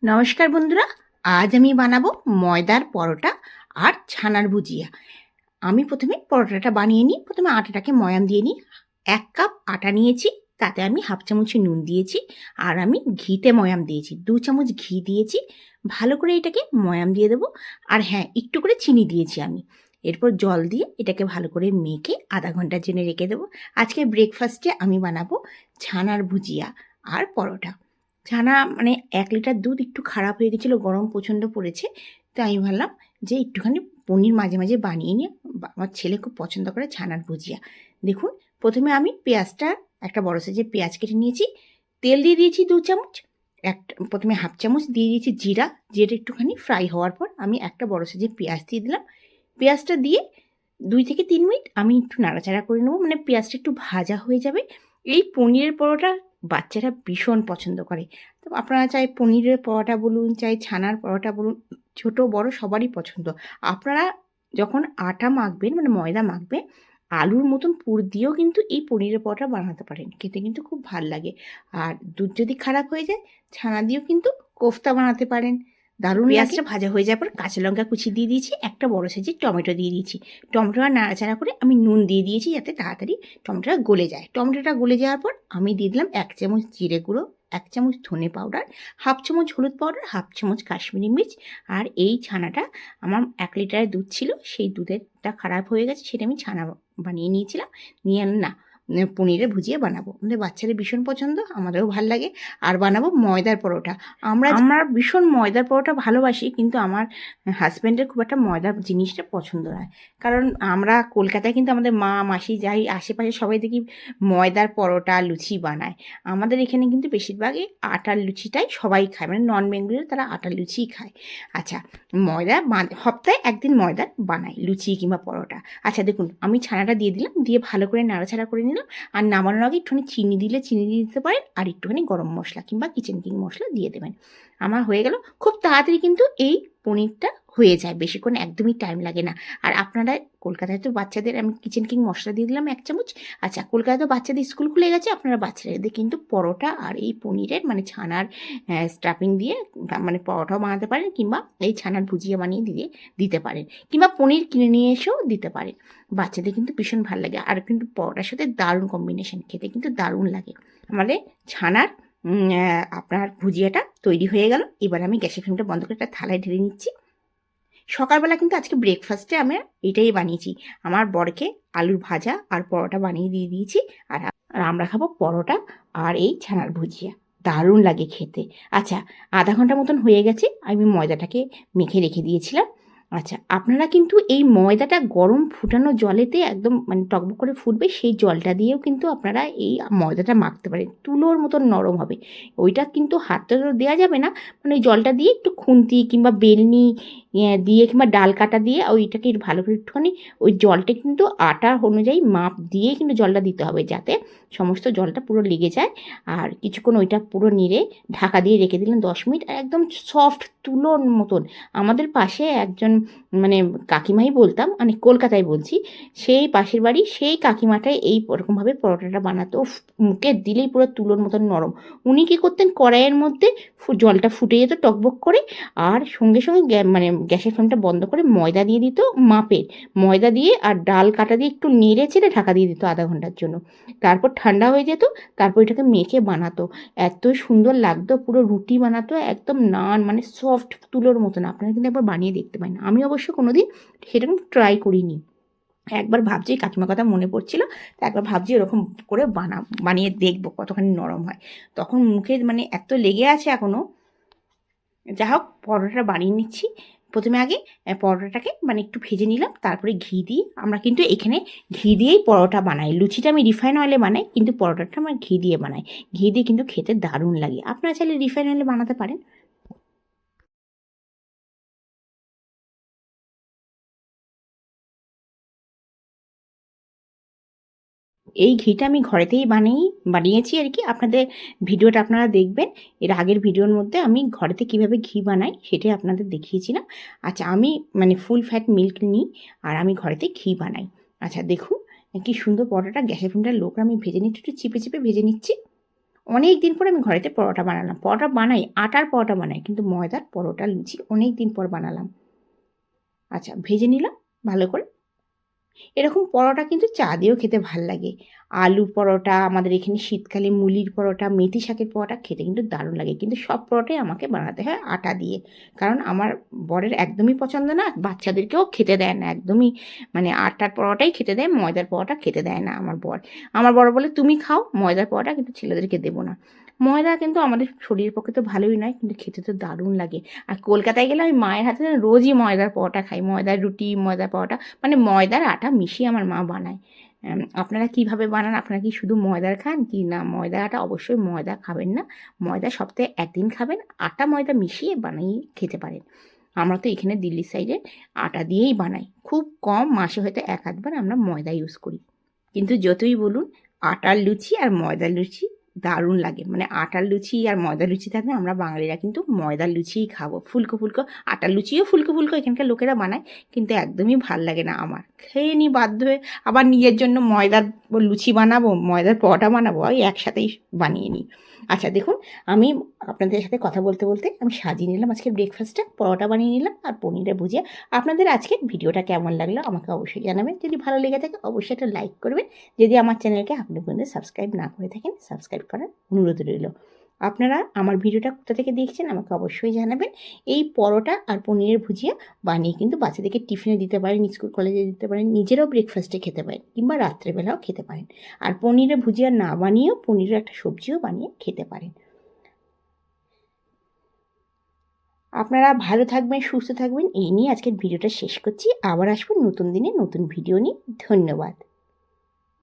নমস্কার বন্ধুরা, আজ আমি বানাবো ময়দার পরোটা আর ছানার ভুজিয়া। আমি প্রথমে পরোটাটা বানিয়ে নিই। প্রথমে আটাটাকে ময়াম দিয়ে নিই। 1 কাপ আটা নিয়েছি, তাতে আমি হাফ চামচ নুন দিয়েছি, আর আমি ঘিতে ময়াম দিয়েছি, 2 চামচ ঘি দিয়েছি। ভালো করে এটাকে ময়াম দিয়ে দেবো। আর হ্যাঁ, একটু করে চিনি দিয়েছি আমি। এরপর জল দিয়ে এটাকে ভালো করে মেখে আধা ঘন্টার জন্য রেখে দেবো। আজকে ব্রেকফাস্টে আমি বানাবো ছানার ভুজিয়া আর পরোটা। ছানা মানে 1 লিটার দুধ একটু খারাপ হয়ে গেছিলো, গরম প্রচণ্ড পড়েছে। তো আমি ভাবলাম যে একটুখানি পনির মাঝে মাঝে বানিয়ে নিয়ে, আমার ছেলে খুব পছন্দ করে ছানার ভুজিয়া। দেখুন, প্রথমে আমি পেঁয়াজটা, একটা বড় সাইজের পেঁয়াজ কেটে নিয়েছি। তেল দিয়ে দিয়েছি 2 চামচ। প্রথমে হাফ চামচ দিয়ে দিয়েছি জিরা। জিরাটা একটুখানি ফ্রাই হওয়ার পর আমি একটা বড় সাইজের পেঁয়াজ দিয়ে দিলাম। পেঁয়াজটা দিয়ে 2 থেকে 3 মিনিট আমি একটু নাড়াচাড়া করে নেবো, মানে পেঁয়াজটা একটু ভাজা হয়ে যাবে। এই পনিরের পরোটা বাচ্চারা ভীষণ পছন্দ করে। তো আপনারা চাই পনিরের পরোটা বলুন, চাই ছানার পরোটা বলুন, ছোট বড় সবারই পছন্দ। আপনারা যখন আটা মাখবেন, মানে ময়দা মাখবেন, আলুর মতন পুর দিয়েও কিন্তু এই পনিরের পরোটা বানাতে পারেন, খেতে কিন্তু খুব ভাল লাগে। আর দুধ যদি খারাপ হয়ে যায়, ছানা দিয়েও কিন্তু কোফতা বানাতে পারেন, দারুণ লাগে। পেঁয়াজটা ভাজা হয়ে যাওয়ার পর কাঁচা লঙ্কা কুচি দিয়ে দিয়েছি, একটা বড় সাইজের টমেটো দিয়ে দিয়েছি। টমেটোটা নাড়াচাড়া করে আমি নুন দিয়ে দিয়েছি, যাতে তাড়াতাড়ি টমেটোটা গলে যায়। টমেটোটা গলে যাওয়ার পর আমি দিয়ে দিলাম 1 চামচ জিরে গুঁড়ো, 1 চামচ ধনে পাউডার, হাফ চামচ হলুদ পাউডার, হাফ চামচ কাশ্মীরি মির্চ। আর এই ছানাটা, আমার 1 লিটারের দুধ ছিল, সেই দুধেরটা খারাপ হয়ে গেছে, সেটা আমি ছানা বানিয়ে নিয়েছিলাম। নিয়ে না পনিরের ভুজিয়া বানাবো। আমাদের বাচ্চাদের ভীষণ পছন্দ, আমাদেরও ভাল লাগে। আর বানাবো ময়দার পরোটা। আমরা ভীষণ ময়দার পরোটা ভালোবাসি, কিন্তু আমার হাজব্যান্ডের খুব একটা ময়দার জিনিসটা পছন্দ নয়। কারণ আমরা কলকাতায় কিন্তু আমাদের মা মাসি যাই আশেপাশে সবাই দেখি ময়দার পরোটা লুচি বানায়। আমাদের এখানে কিন্তু বেশিরভাগই আটার লুচিটাই সবাই খায়, মানে নন বেঙ্গলিরা তারা আটার লুচিই খায়। আচ্ছা, ময়দা সপ্তাহে 1 দিন ময়দা বানাই, লুচি কিংবা পরোটা। আচ্ছা দেখুন, আমি ছানাটা দিয়ে দিলাম, দিয়ে ভালো করে নাড়াচাড়া করে নিলাম। আর নামানোর আগে একটুখানি চিনি দিলে চিনি দিয়ে দিতে পারেন, আর একটুখানি গরম মশলা কিংবা কিচেন কিং মশলা দিয়ে দেবেন। আমার হয়ে গেল। খুব তাড়াতাড়ি কিন্তু এই পনিরটা হয়ে যায়, বেশিক্ষণ একদমই টাইম লাগে না। আর আপনারা কলকাতায় তো বাচ্চাদের আমি কিচেন কিং মশলা দিয়ে দিলাম 1 চামচ। আচ্ছা, কলকাতায় তো বাচ্চাদের স্কুল খুলে গেছে, আপনারা বাচ্চাদের কিন্তু পরোটা আর এই পনিরের মানে ছানার স্টাফিং দিয়ে মানে পরোটাও বানাতে পারেন, কিংবা এই ছানার ভুজিয়া বানিয়ে দিতে পারেন, কিংবা পনির কিনে নিয়ে এসেও দিতে পারেন। বাচ্চাদের কিন্তু ভীষণ ভালো লাগে, আর কিন্তু পরোটার সাথে দারুণ কম্বিনেশন, খেতে কিন্তু দারুণ লাগে। আমাদের ছানার আপনার ভুজিয়াটা তৈরি হয়ে গেল। এবার আমি গ্যাসের ফ্লেমটা বন্ধ করে একটা থালায় ঢেলে নিচ্ছি। সকালবেলা কিন্তু আজকে ব্রেকফাস্টে আমি এটাই বানিয়েছি। আমার বরকে আলুর ভাজা আর পরোটা বানিয়ে দিয়ে দিয়েছি। আর আমরা খাবো পরোটা আর এই ছানার ভুজিয়া, দারুণ লাগে খেতে। আচ্ছা, আধা ঘন্টা মতন হয়ে গেছে, আমি ময়দাটাকে মেখে রেখে দিয়েছিলাম। আচ্ছা, আপনারা কিন্তু এই ময়দাটা গরম ফুটানো জলেতে একদম মানে টকবক করে ফুটবে, সেই জলটা দিয়েও কিন্তু আপনারা এই ময়দাটা মাখতে পারেন, তুলোর মতন নরম হবে। ওইটা কিন্তু হাতে তো দেওয়া যাবে না, মানে ওই জলটা দিয়ে একটু খুন্তি কিংবা বেলনি দিয়ে কিংবা ডাল কাটা দিয়ে ওইটাকে ভালো করে একটুখানি ওই জলটা কিন্তু আটার অনুযায়ী মাপ দিয়ে কিন্তু জলটা দিতে হবে, যাতে সমস্ত জলটা পুরো লেগে যায়। আর কিছুক্ষণ ওইটা পুরো নেড়ে ঢাকা দিয়ে রেখে দিলেন 10 মিনিট, আর একদম সফট তুলোর মতন। আমাদের পাশে একজন মানে কাকিমাই বলতাম, মানে কলকাতায় বলছি, সেই পাশের বাড়ি সেই কাকিমাটাই এই ওরকমভাবে পরোটাটা বানাতো। মুখে দিলেই পুরো তুলোর মতন নরম। উনি কী করতেন, কড়াইয়ের মধ্যে জলটা ফুটে যেত টকবক করে, আর সঙ্গে সঙ্গে মানে গ্যাসের ফ্লেমটা বন্ধ করে ময়দা দিয়ে দিত মাপের। ময়দা দিয়ে আর ডাল কাটা দিয়ে একটু নেড়ে চেড়ে ঢাকা দিয়ে দিত আধা ঘন্টার জন্য। তারপর ঠান্ডা হয়ে যেত, তারপর এটাকে মেখে বানাতো। এত সুন্দর লাগতো, পুরো রুটি বানাতো, একদম নান মানে সফট তুলোর মতন। আপনারা কিন্তু একবার বানিয়ে দেখতে পারেন। আমি অবশ্য কোনোদিন সেটা ট্রাই করিনি। একবার ভাবছি, কাকিমার কথা মনে পড়ছিল, তো একবার ভাবছি এরকম করে বানিয়ে দেখবো কতখানি নরম হয়। তখন মুখে মানে এত লেগে আছে এখনও। যা হোক, পরোটাটা বানিয়ে নিচ্ছি। প্রথমে আগে পরোটাটাকে মানে একটু ভেজে নিলাম, তারপরে ঘি দিয়ে, আমরা কিন্তু এখানে ঘি দিয়েই পরোটা বানাই। লুচিটা আমি রিফাইন অয়েলে বানাই, কিন্তু পরোটাটা আমার ঘি দিয়ে বানাই। ঘি দিয়ে কিন্তু খেতে দারুণ লাগে। আপনারা চাইলে রিফাইন অয়েলে বানাতে পারেন। এই ঘিটা আমি ঘরেতেই বানিয়েছি আর কি। আপনাদের ভিডিওটা আপনারা দেখবেন, এর আগের ভিডিওর মধ্যে আমি ঘরেতে কিভাবে ঘি বানাই সেটাই আপনাদের দেখিয়েছিলাম। আচ্ছা, আমি মানে ফুল ফ্যাট মিল্ক নিই, আর আমি ঘরেতে ঘি বানাই। আচ্ছা দেখুন, কি সুন্দর পরোটাটা, গ্যাসের ফ্লেমটা লো করে আমি ভেজে নিচ্ছি, একটু চিপে চিপে ভেজে নিচ্ছি। অনেক দিন পরে আমি ঘরেতে পরোটা বানালাম। পরোটা বানাই, আটার পরোটা বানাই, কিন্তু ময়দার পরোটা লুচি অনেক দিন পর বানালাম। আচ্ছা, ভেজে নিলাম ভালো করে। এরকম পরোটা কিন্তু চা দিয়েও খেতে ভাল লাগে। আলু পরোটা, আমাদের এখানে শীতকালে মুলির পরোটা, মেথি শাকের পরোটা খেতে কিন্তু দারুণ লাগে। কিন্তু সব পরোটাই আমাকে বানাতে হয় আটা দিয়ে। কারণ আমার বরের একদমই পছন্দ না, বাচ্চাদেরকেও খেতে দেয় না একদমই। মানে আটার পরোটাই খেতে দেয়, ময়দার পরোটা খেতে দেয় না আমার বর। আমার বর বলে, "তুমি খাও ময়দার পরোটা, কিন্তু ছেলেদেরকে দেবো না।" ময়দা কিন্তু আমাদের শরীরের পক্ষে তো ভালোই নয়, কিন্তু খেতে তো দারুণ লাগে। আর কলকাতায় গেলে আমি মায়ের হাতে না রোজই ময়দার পরোটা খাই। ময়দার রুটি, ময়দার পরোটা, মানে ময়দার আটা মিশিয়ে আমার মা বানায়। আপনারা কীভাবে বানান? আপনারা কি শুধু ময়দার খান কি না ময়দার আটা? অবশ্যই ময়দা খাবেন না। ময়দা সপ্তাহে ১ দিন খাবেন, আটা ময়দা মিশিয়ে বানিয়ে খেতে পারেন। আমরা তো এখানে দিল্লি সাইডে আটা দিয়েই বানাই। খুব কম, মাসে হয়তো ১-৮ বার আমরা ময়দা ইউজ করি। কিন্তু যতই বলুন, আটার লুচি আর ময়দার লুচি দারুণ লাগে। মানে আটার লুচি আর ময়দার লুচি থাকলে আমরা বাঙালিরা কিন্তু ময়দার লুচিই খাবো। ফুলকো, ফুলকো, আটার লুচিও ফুলকো, ফুলকো এখানকার লোকেরা বানায়, কিন্তু একদমই ভাল লাগে না আমার। খেয়ে নিই বাধ্য হয়ে। আবার নিজের জন্য ময়দার লুচি বানাবো, ময়দার পরোটা বানাবো, ওই একসাথেই বানিয়ে নিই। আচ্ছা দেখুন, আমি আপনাদের সাথে কথা বলতে, বলতে আমি সাজিয়ে নিলাম আজকের ব্রেকফাস্টটা। পরোটা বানিয়ে নিলাম আর পনিরের ভুজিয়া। আপনাদের আজকের ভিডিওটা কেমন লাগলো আমাকে অবশ্যই জানাবেন। যদি ভালো লেগে থাকে অবশ্যই একটা লাইক করবেন। যদি আমার চ্যানেলকে আপনি পর্যন্ত সাবস্ক্রাইব না করে থাকেন, সাবস্ক্রাইব করার অনুরোধ রইল। আপনারা আমার ভিডিওটা কোথা থেকে দেখছেন আমাকে অবশ্যই জানাবেন। এই পরোটা আর পনিরের ভুজিয়া বানিয়ে কিন্তু বাচ্চাদেরকে টিফিনে দিতে পারেন, স্কুল কলেজে দিতে পারেন, নিজেরাও ব্রেকফাস্টে খেতে পারেন, কিংবা রাত্রেবেলাও খেতে পারেন। আর পনিরের ভুজিয়া না বানিয়েও পনিরের একটা সবজিও বানিয়ে খেতে পারেন। আপনারা ভালো থাকবেন, সুস্থ থাকবেন, এই নিয়ে আজকের ভিডিওটা শেষ করছি। আবার আসবো নতুন দিনে নতুন ভিডিও নিয়ে। ধন্যবাদ।